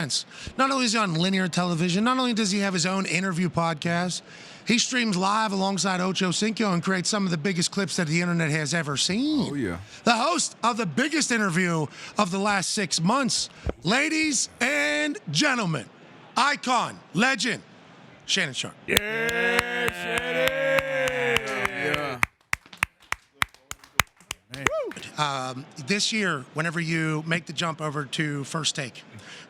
Not only is he on linear television, not only does he have his own interview podcast, he streams live alongside Ocho Cinco and creates some of the biggest clips that the internet has ever seen. Oh, yeah. The host of the biggest interview of the last 6 months. Ladies and gentlemen, icon, legend, Shannon Sharpe. Yeah, Shannon. This year, whenever you make the jump over to First Take,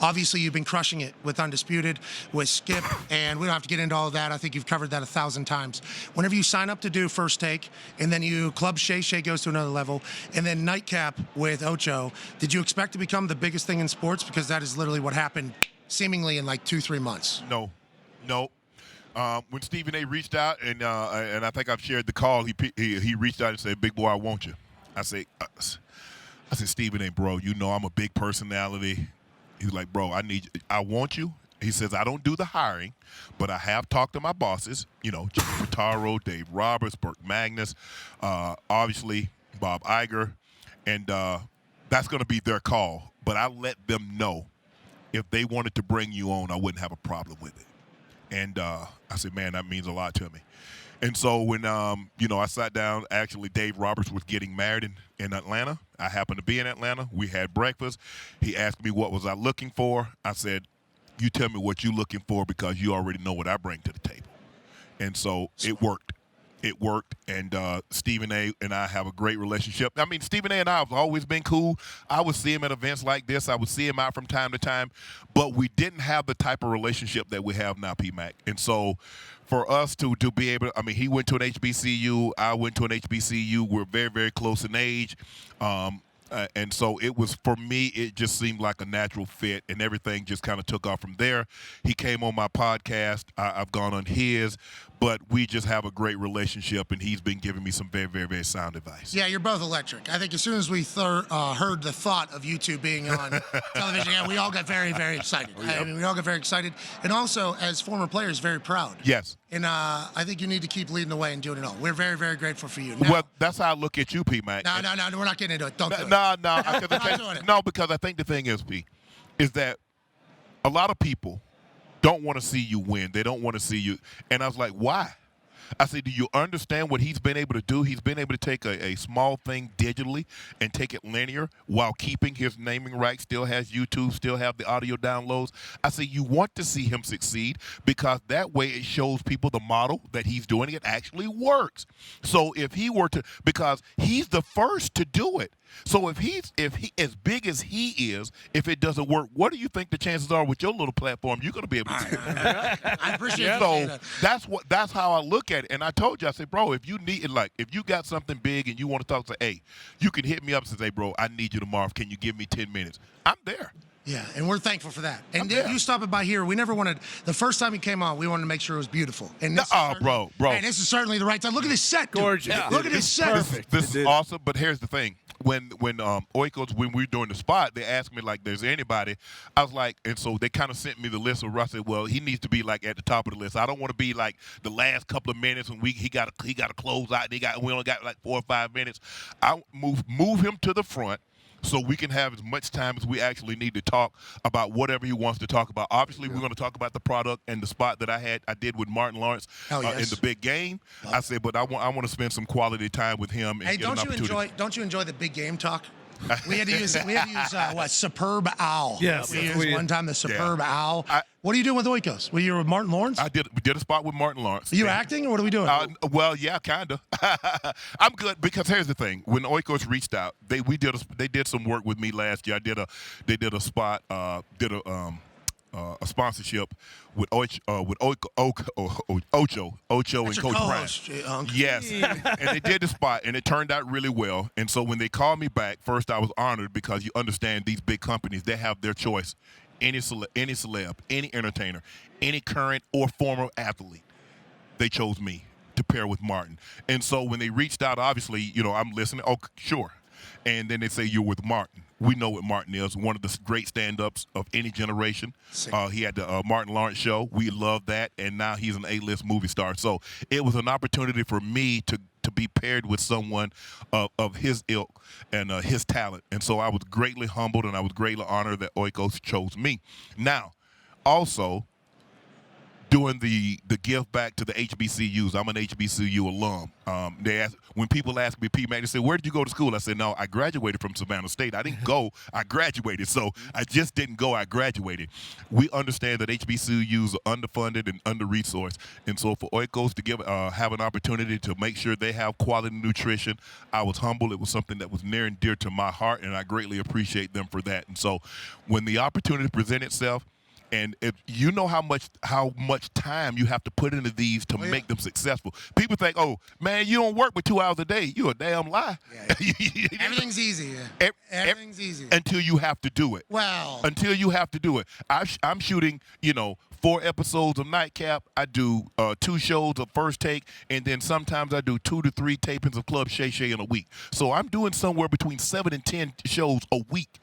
obviously you've been crushing it with Undisputed, with Skip, and we don't have to get into all of that. I think you've covered that 1,000 times. Whenever you sign up to do First Take, and then you club Shay goes to another level, and then Nightcap with Ocho, did you expect to become the biggest thing in sports? Because that is literally what happened seemingly in like 2-3 months. No. When Stephen A. reached out, and I think I've shared the call, he reached out and said, "Big boy, I want you." I said, "Stephen A., bro, you know I'm a big personality." He's like, "Bro, I want you." He says, "I don't do the hiring, but I have talked to my bosses, Jimmy Pitaro, Dave Roberts, Burke Magnus, obviously Bob Iger, and that's going to be their call. But I let them know if they wanted to bring you on, I wouldn't have a problem with it." And I said, "Man, that means a lot to me." And so when, I sat down, actually Dave Roberts was getting married in Atlanta. I happened to be in Atlanta. We had breakfast. He asked me what was I looking for. I said, "You tell me what you're looking for because you already know what I bring to the table." And so it worked. It worked, and Stephen A. and I have a great relationship. I mean, Stephen A. and I have always been cool. I would see him at events like this. I would see him out from time to time, but we didn't have the type of relationship that we have now, P-Mac. And so for us to be able to, he went to an HBCU. I went to an HBCU. We're very, very close in age. And so it was, for me, it just seemed like a natural fit, and everything just kind of took off from there. He came on my podcast. I've gone on his, but we just have a great relationship, and he's been giving me some very, very, very sound advice. Yeah, you're both electric. I think as soon as we heard the thought of you two being on television, we all got very, very excited. We all got very excited. And also, as former players, very proud. Yes. And I think you need to keep leading the way and doing it all. We're very, very grateful for you. Now, well, that's how I look at you, P-Mac. No, we're not getting into it. Don't do it. No, because I think the thing is, P, is that a lot of people don't want to see you win. They don't want to see you. And I was like, why? I said, do you understand what he's been able to do? He's been able to take a small thing digitally and take it linear while keeping his naming rights, still has YouTube, still have the audio downloads. I said, you want to see him succeed because that way it shows people the model that he's doing. It actually works. So if he were to, because he's the first to do it. So if he as big as he is, if it doesn't work, what do you think the chances are with your little platform you're going to be able to do? I appreciate it. So that's how I look at it. And I told you, I said, bro, if you need, if you got something big and you want to talk, say, hey, you can hit me up and say, bro, I need you tomorrow. Can you give me 10 minutes? I'm there. Yeah, and we're thankful for that. And you stopping by here, we never wanted, the first time you came on, we wanted to make sure it was beautiful. And this bro. Hey, this is certainly the right time. Look at this set, dude. Gorgeous. Yeah. Look at this set. Perfect. This is awesome, but here's the thing. When Oikos, when we were doing the spot, they asked me, there's anybody. I was like, and so they kind of sent me the list of Russ. I said, well, he needs to be, at the top of the list. I don't want to be, the last couple of minutes when he got to close out. We only got, 4 or 5 minutes. I move him to the front so we can have as much time as we actually need to talk about whatever he wants to talk about. Obviously, we're going to talk about the product and the spot that I did with Martin Lawrence in the big game. I said, but I want to spend some quality time with him and get an opportunity. Don't you enjoy the big game talk? We had to use Superb Owl. Yes. We used one time the Superb Owl. What are you doing with Oikos? Were you with Martin Lawrence? We did a spot with Martin Lawrence. Are you acting, or what are we doing? Well, yeah, kind of. I'm good because here's the thing: when Oikos reached out, they did some work with me last year. They did a spot, a sponsorship with Ocho and Coach Brown. Yes, and they did the spot, and it turned out really well. And so when they called me back, first I was honored because you understand these big companies, they have their choice. Any celeb, any entertainer, any current or former athlete, they chose me to pair with Martin. And so when they reached out, obviously, I'm listening. Oh, sure. And then they say, you're with Martin. We know what Martin is, one of the great stand-ups of any generation. He had the Martin Lawrence show. We love that. And now he's an A-list movie star. So it was an opportunity for me to to be paired with someone of his ilk and his talent. And so I was greatly humbled and I was greatly honored that Oikos chose me. Now, also, doing the give back to the HBCUs. I'm an HBCU alum. When people ask me, P. Mac, they say, where did you go to school? I said, no, I graduated from Savannah State. I didn't go, I graduated. So I just didn't go, I graduated. We understand that HBCUs are underfunded and under-resourced. And so for Oikos to have an opportunity to make sure they have quality nutrition, I was humbled. It was something that was near and dear to my heart, and I greatly appreciate them for that. And so when the opportunity presents itself, and if you know how much time you have to put into these to make them successful. People think, oh, man, you don't work but 2 hours a day. You're a damn lie. Yeah. Everything's easy. Everything's easy. Until you have to do it. Well. Until you have to do it. I'm shooting, 4 episodes of Nightcap. I do 2 shows of First Take, and then sometimes I do 2 to 3 tapings of Club Shay Shay in a week. So I'm doing somewhere between 7 and 10 shows a week.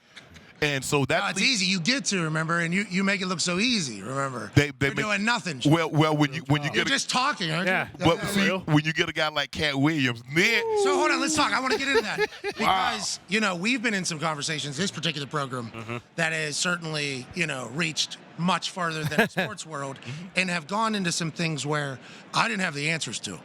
And so that's easy. You get to remember, and you make it look so easy. Remember, you're doing nothing. Well, when you get you're just talking, aren't you? But see, when you get a guy like Katt Williams, then so hold on, let's talk. I want to get into that because we've been in some conversations. This particular program that has certainly reached much farther than the sports world, and have gone into some things where I didn't have the answers to,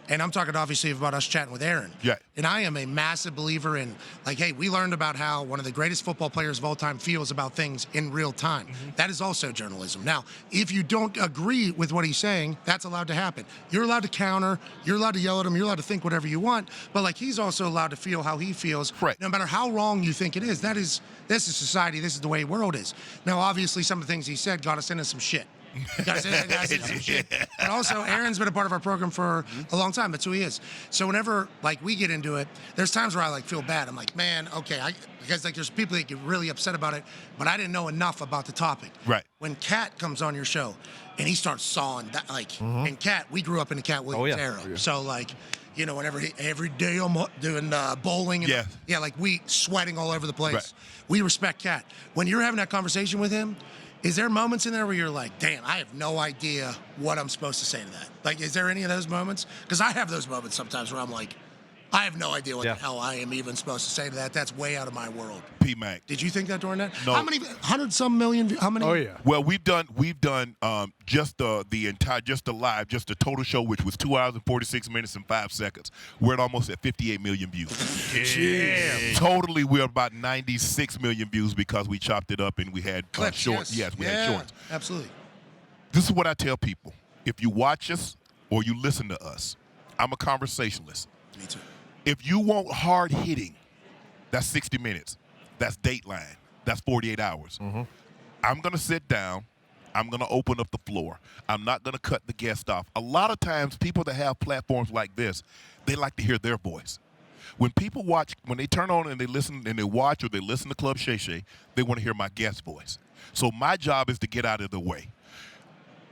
And I'm talking obviously about us chatting with Aaron. Yeah. And I am a massive believer in, hey, we learned about how one of the greatest football players of all time feels about things in real time. That is also journalism. Now, if you don't agree with what he's saying, that's allowed to happen. You're allowed to counter. You're allowed to yell at him. You're allowed to think whatever you want. But he's also allowed to feel how he feels, right. No matter how wrong you think it is. This is society. This is the way the world is. Now, obviously, some of the things he said got us into some shit. Got us into some shit. But also, Aaron's been a part of our program for a long time. That's who he is. So whenever we get into it, there's times where I feel bad. I'm like, man, okay, because there's people that get really upset about it, but I didn't know enough about the topic. Right. When Katt comes on your show and he starts sawing that, and Katt, we grew up in the Katt Williams era. Oh, yeah. So whenever every day I'm doing bowling and we sweating all over the place. Right. We respect Katt. When you're having that conversation with him, is there moments in there where you're like, damn, I have no idea what I'm supposed to say to that? Is there any of those moments? Because I have those moments sometimes where I'm like, I have no idea what the hell I am even supposed to say to that. That's way out of my world. P. Mac. Did you think that during that? No. How many? 100-some million? How many? Oh yeah. Well, we've done just the live, just the total show, which was 2 hours and 46 minutes and 5 seconds. We're at almost at 58 million views. Yeah. Totally, we're about 96 million views because we chopped it up and we had shorts. Yes, we had shorts. Absolutely. This is what I tell people: if you watch us or you listen to us, I'm a conversationalist. Me too. If you want hard hitting, that's 60 minutes. That's Dateline. That's 48 hours. I'm going to sit down. I'm going to open up the floor. I'm not going to cut the guest off. A lot of times, people that have platforms like this, they like to hear their voice. When people watch, when they turn on and they listen and they watch or they listen to Club Shay Shay, they want to hear my guest voice. So my job is to get out of the way.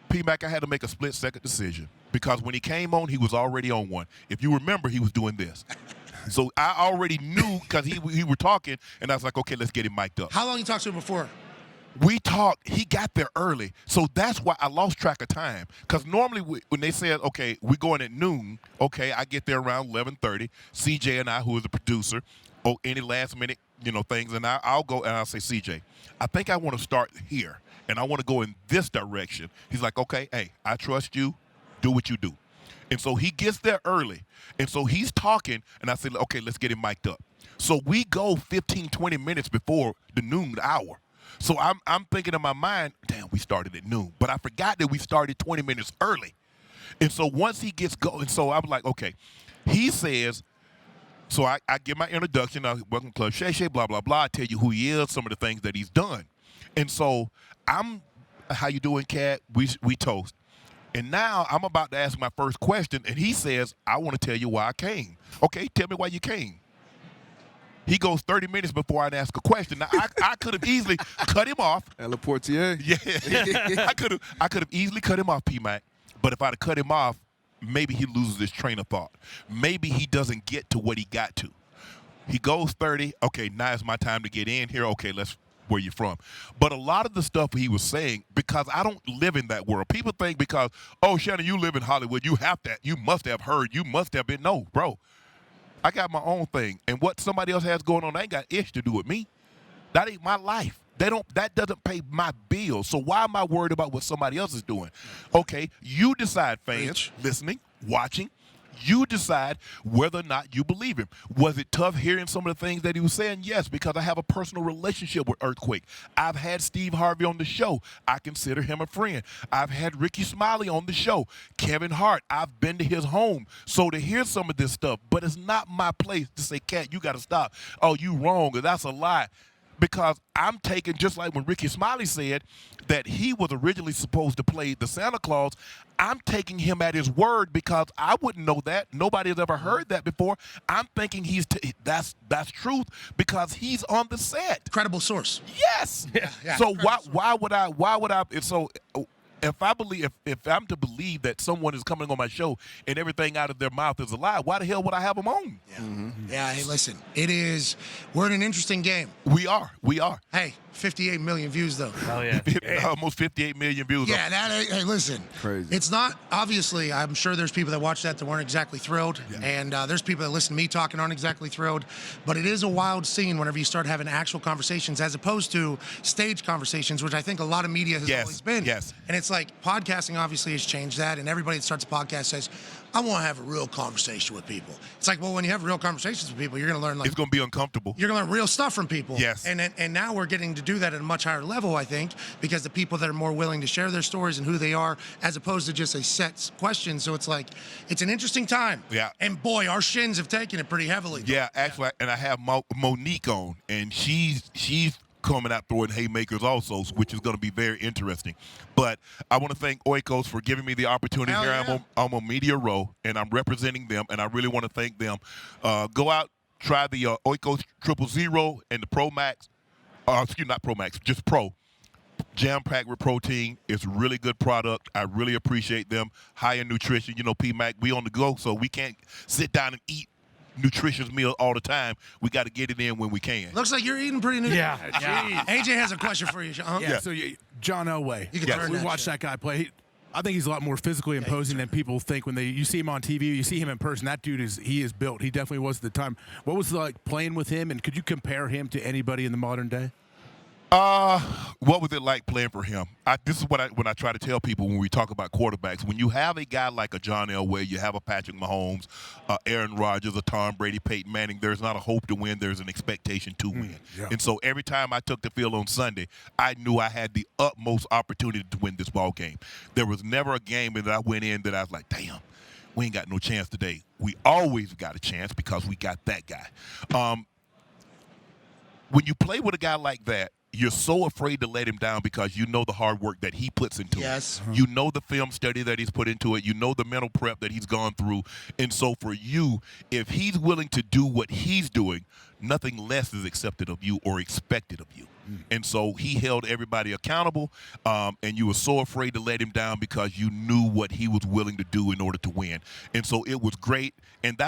P-Mac, I had to make a split-second decision because when he came on, he was already on one. If you remember, he was doing this. So I already knew because he were talking, and I was like, okay, let's get him mic'd up. How long you talked to him before? We talked. He got there early. So that's why I lost track of time. Because normally when they said, okay, we're going at noon, okay, I get there around 11:30. CJ and I, who is the producer, any last-minute, things, and I'll go and I'll say, CJ, I think I want to start here. And I want to go in this direction. He's like, okay, hey, I trust you. Do what you do. And so he gets there early. And so he's talking, and I said, okay, let's get him mic'd up. So we go 15, 20 minutes before the noon hour. So I'm thinking in my mind, damn, we started at noon. But I forgot that we started 20 minutes early. And so once he gets going, so I was like, okay. He says, so I give my introduction. Welcome to Club Shay Shay, blah, blah, blah. I tell you who he is, some of the things that he's done. And so how you doing, Katt? We toast. And now I'm about to ask my first question, and he says, I want to tell you why I came. Okay, tell me why you came. He goes 30 minutes before I'd ask a question. Now, I could have easily cut him off. And Laportier. Yeah. I could have easily cut him off, P-Mac. But if I'd have cut him off, maybe he loses his train of thought. Maybe he doesn't get to what he got to. He goes 30. Okay, now it's my time to get in here. Okay, let's where you're from. But a lot of the stuff he was saying, because I don't live in that world, people think because, oh, Shannon, you live in Hollywood, you must have heard, you must have been. No, bro. I got my own thing. And what somebody else has going on ain't got ish to do with me. That ain't my life. That doesn't pay my bills. So why am I worried about what somebody else is doing? Okay, you decide, fans, listening, watching. You decide whether or not you believe him. Was it tough hearing some of the things that he was saying? Yes, because I have a personal relationship with Earthquake. I've had Steve Harvey on the show. I consider him a friend. I've had Ricky Smiley on the show. Kevin Hart, I've been to his home. So to hear some of this stuff, but it's not my place to say, Katt, you got to stop. Oh, you wrong, or that's a lie. Because I'm taking, just like when Ricky Smiley said that he was originally supposed to play the Santa Claus, I'm taking him at his word because I wouldn't know that. Nobody has ever heard that before. I'm thinking that's truth because he's on the set. Credible source. Yes. Yeah, so why would I? So if I'm to believe that someone is coming on my show and everything out of their mouth is a lie, why the hell would I have them on? Yeah. Mm-hmm. Yeah. Hey, listen. We're in an interesting game. We are. Hey, 58 million views though. Oh yeah. Almost 58 million views. Yeah. Hey, listen. Crazy. It's not obviously. I'm sure there's people that watch that weren't exactly thrilled, and there's people that listen to me talking aren't exactly thrilled. But it is a wild scene whenever you start having actual conversations as opposed to stage conversations, which I think a lot of media has always been. Yes. And it's like podcasting obviously has changed that, and everybody that starts a podcast says, I want to have a real conversation with people. It's like, well, when you have real conversations with people, you're going to learn it's going to be uncomfortable. You're going to learn real stuff from people. Yes. And now we're getting to do that at a much higher level, I think, because the people that are more willing to share their stories and who they are, as opposed to just a set question. So it's like, it's an interesting time. Yeah. And boy, our shins have taken it pretty heavily. Yeah, actually, and I have Monique on, and she's coming out throwing haymakers also, which is going to be very interesting. But I want to thank Oikos for giving me the opportunity here. Yeah. I'm on Media Row, and I'm representing them, and I really want to thank them. Go out, try the Oikos 000 and the Pro Max. Not Pro Max, just Pro. Jam-packed with protein. It's a really good product. I really appreciate them. High in nutrition. You know, P-Mac, we on the go, so we can't sit down and eat nutritious meal all the time. We got to get it in when we can. Looks like you're eating pretty new. Yeah. AJ has a question for you. Yeah. So John Elway. You can turn We that watched shit. that guy play. I think he's a lot more physically imposing than people think when you see him on TV. You see him in person. That dude is built. He definitely was at the time. What was it like playing with him? And could you compare him to anybody in the modern day? What was it like playing for him? This is when I try to tell people when we talk about quarterbacks. When you have a guy like a John Elway, you have a Patrick Mahomes, Aaron Rodgers, a Tom Brady, Peyton Manning, there's not a hope to win. There's an expectation to win. Yeah. And so every time I took the field on Sunday, I knew I had the utmost opportunity to win this ball game. There was never a game that I went in that I was like, damn, we ain't got no chance today. We always got a chance because we got that guy. When you play with a guy like that, you're so afraid to let him down because you know the hard work that he puts into it. You know the film study that he's put into it. You know the mental prep that he's gone through. And so for you, if he's willing to do what he's doing, nothing less is accepted of you or expected of you. And so he held everybody accountable, and you were so afraid to let him down because you knew what he was willing to do in order to win. And so it was great. And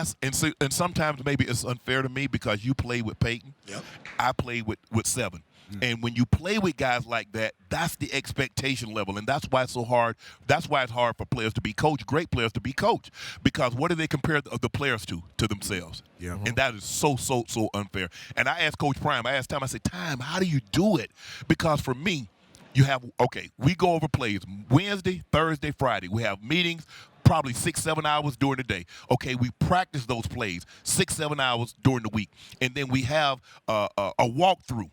sometimes maybe it's unfair to me because you played with Peyton. Yep. I played with Seven. And when you play with guys like that, that's the expectation level, and that's why it's so hard. That's why it's hard for players to be coached, great players to be coached, because what do they compare the players to themselves? Yeah. And that is so unfair. And I asked Coach Prime, I said, Time, how do you do it? Because for me, we go over plays Wednesday, Thursday, Friday. We have meetings, probably 6-7 hours during the day. Okay, we practice those plays 6-7 hours during the week, and then we have a walkthrough.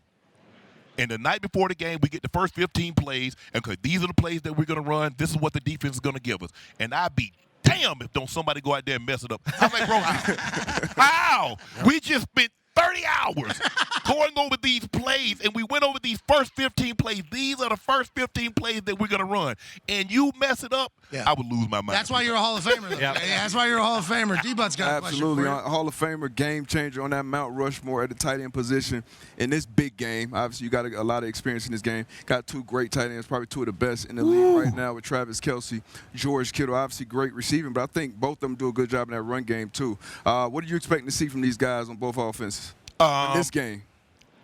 And the night before the game, we get the first 15 plays, and because these are the plays that we're going to run, this is what the defense is going to give us. And I'd be damn if don't somebody go out there and mess it up. I was like, bro, how? We just spent 30 hours going over these plays, and we went over these first 15 plays. These are the first 15 plays that we're going to run. And you mess it up, I would lose my mind. That's why you're a Hall of Famer. Yeah, that's why you're a Hall of Famer. D-But's got a question Absolutely. for you. Hall of Famer, game changer on that Mount Rushmore at the tight end position in this big game. Obviously, you got a lot of experience in this game. Got two great tight ends, probably two of the best in the league right now with Travis Kelce, George Kittle. Obviously, great receiving, but I think both of them do a good job in that run game, too. What are you expecting to see from these guys on both offenses in this game?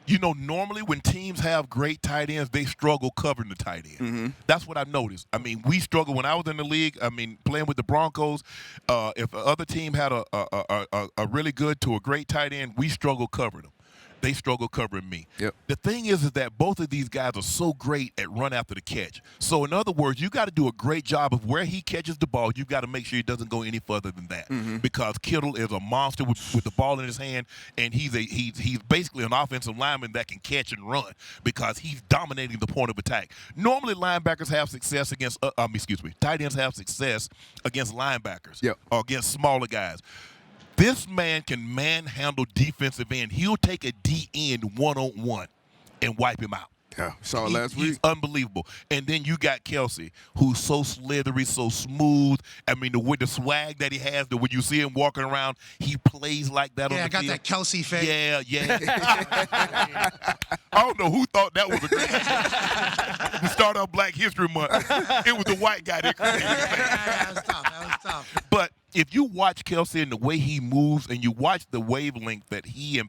You know, normally when teams have great tight ends, they struggle covering the tight end. Mm-hmm. That's what I've noticed. I mean, we struggle when I was in the league. I mean, playing with the Broncos, if the other team had a really good to a great tight end, we struggle covering them. They struggle covering me. Yep. The thing is that both of these guys are so great at run after the catch. So, in other words, you got to do a great job of where he catches the ball. You've got to make sure he doesn't go any further than that, because Kittle is a monster with the ball in his hand, and he's basically an offensive lineman that can catch and run because he's dominating the point of attack. Normally, linebackers have success against tight ends have success against linebackers or against smaller guys. This man can manhandle defensive end. He'll take a D end one-on-one and wipe him out. Yeah, saw it last week. He's unbelievable. And then you got Kelsey, who's so slithery, so smooth. I mean, with the swag that he has, when you see him walking around, he plays like that on the field. Yeah, got that Kelsey face. Yeah. I don't know who thought that was a great idea. To start off Black History Month, it was the white guy that created it. That was tough. But if you watch Kelsey and the way he moves, and you watch the wavelength that he and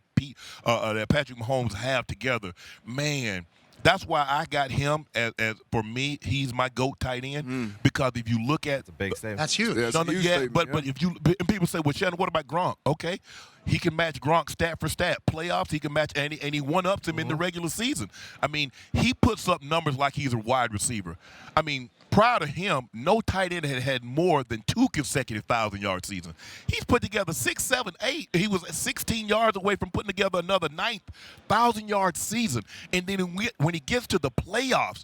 that Patrick Mahomes have together, man, that's why I got him as for me, he's my GOAT tight end. Because if you look at It's a big statement. That's huge. Yeah, it's a huge statement, but if you and people say, well, Shannon, what about Gronk? Okay, he can match Gronk stat for stat. Playoffs, he can match, and he one-ups him in the regular season. I mean, he puts up numbers like he's a wide receiver. I mean, prior to him, no tight end had more than 2 consecutive 1,000-yard seasons. He's put together 6, 7, 8. He was 16 yards away from putting together another 9th 1,000-yard season. And then when he gets to the playoffs,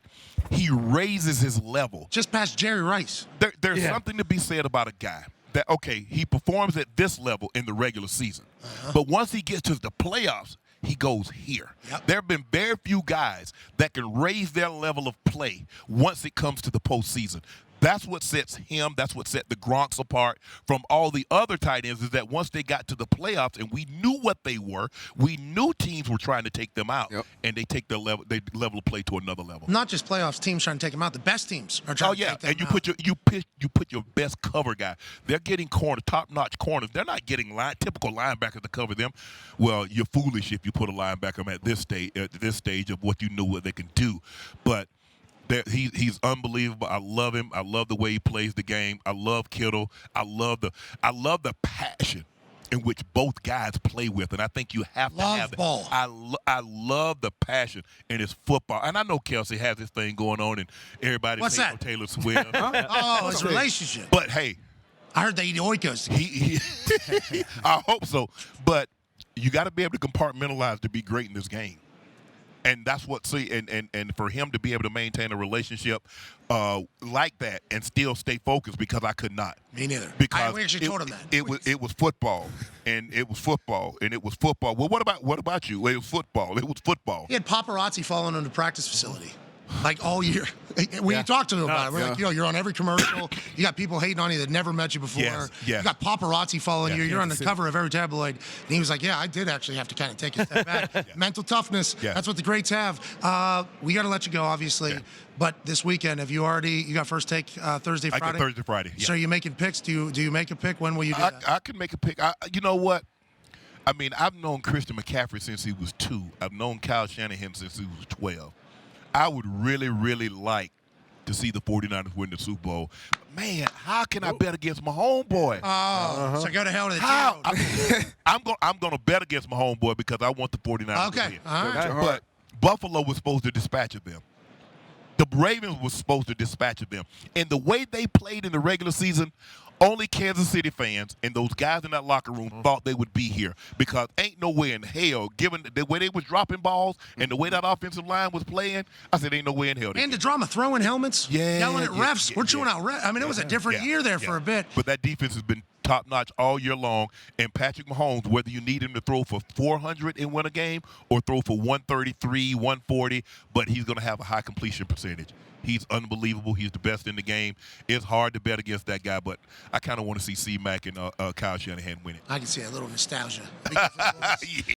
he raises his level. Just past Jerry Rice. There's something to be said about a guy that, okay, he performs at this level in the regular season. But once he gets to the playoffs, he goes here. Yep. There have been very few guys that can raise their level of play once it comes to the postseason. That's what sets him, that's what set the Gronks apart from all the other tight ends, is that once they got to the playoffs and we knew what they were, we knew teams were trying to take them out, and they take their level of play to another level. Not just playoffs, teams trying to take them out. The best teams are trying to take them out. And you put your best cover guy. They're getting top-notch corners. They're not getting typical linebackers to cover them. Well, you're foolish if you put a linebacker at this stage of what you know what they can do. But he's unbelievable. I love him. I love the way he plays the game. I love Kittle. I love the passion in which both guys play with, and I think you have to have that. Ball. I love the passion in his football, and I know Kelsey has this thing going on, and everybody What's thinks that? Taylor Swift. Oh, his relationship. But hey, I heard they eat oikos. I hope so. But you got to be able to compartmentalize to be great in this game. And that's what and for him to be able to maintain a relationship like that and still stay focused, because I could not. Me neither. Because we actually told him that. It was football, and it was football, and it was football. Well, what about you? Well, it was football. It was football. He had paparazzi following him to practice facility. Like all year. When you talk to him about it, we're like, you're on every commercial. You got people hating on you that never met you before. Yes. You got paparazzi following you. You're on the cover of every tabloid. And he was like, yeah, I did actually have to kind of take a step back. Mental toughness. That's what the greats have. We got to let you go, obviously. But this weekend, have you got first take Thursday, Friday? I get Thursday, Friday. Yeah. So are you making picks? Do you make a pick? When will you do that? I can make a pick. You know what? I mean, I've known Christian McCaffrey since he was 2. I've known Kyle Shanahan since he was 12. I would really, really like to see the 49ers win the Super Bowl. Man, how can I bet against my homeboy? So go to hell to the How? team. I'm going to bet against my homeboy because I want the 49ers to win. All right. But Buffalo was supposed to dispatch them. The Ravens was supposed to dispatch them. And the way they played in the regular season, only Kansas City fans and those guys in that locker room thought they would be here, because ain't no way in hell, given the way they was dropping balls and the way that offensive line was playing, I said ain't no way in hell. And the drama, throwing helmets, yelling at refs. We're chewing out refs. I mean, it was a different year there for a bit. But that defense has been top-notch all year long. And Patrick Mahomes, whether you need him to throw for 400 and win a game or throw for 133, 140, but he's going to have a high completion percentage. He's unbelievable. He's the best in the game. It's hard to bet against that guy, but I kind of want to see C-Mac and Kyle Shanahan win it. I can see a little nostalgia. Yeah.